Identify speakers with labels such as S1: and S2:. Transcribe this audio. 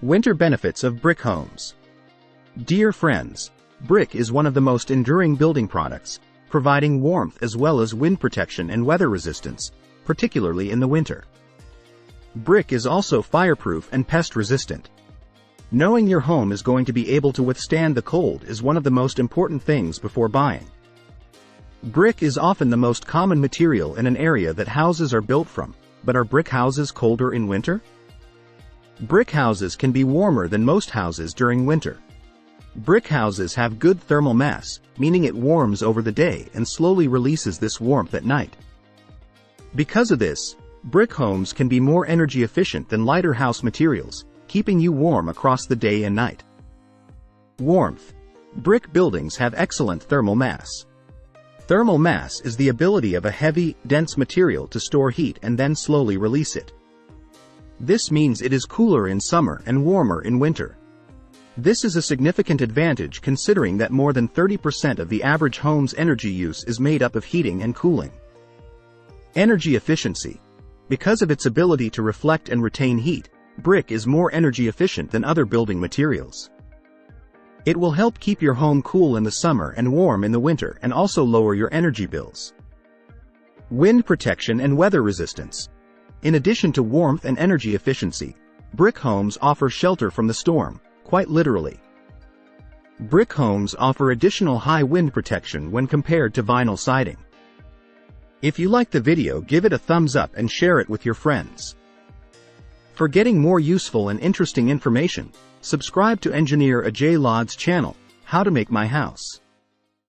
S1: Winter benefits of brick homes. Dear friends, brick is one of the most enduring building products, providing warmth as well as wind protection and weather resistance, particularly in the winter. Brick is also fireproof and pest-resistant. Knowing your home is going to be able to withstand the cold is one of the most important things before buying. Brick is often the most common material in an area that houses are built from, but are brick houses colder in winter? Brick houses can be warmer than most houses during winter. Brick houses have good thermal mass, meaning it warms over the day and slowly releases this warmth at night. Because of this, brick homes can be more energy efficient than lighter house materials, keeping you warm across the day and night. Warmth. Brick buildings have excellent thermal mass. Thermal mass is the ability of a heavy, dense material to store heat and then slowly release it. This means it is cooler in summer and warmer in winter. This is a significant advantage considering that more than 30% of the average home's energy use is made up of heating and cooling. Energy efficiency. Because of its ability to reflect and retain heat, brick is more energy efficient than other building materials. It will help keep your home cool in the summer and warm in the winter and also lower your energy bills. Wind protection and weather resistance. In addition to warmth and energy efficiency, brick homes offer shelter from the storm, quite literally. Brick homes offer additional high wind protection when compared to vinyl siding. If you liked the video, give it a thumbs up and share it with your friends. For getting more useful and interesting information, subscribe to Engineer Ajay Lod's channel, How to Make My House.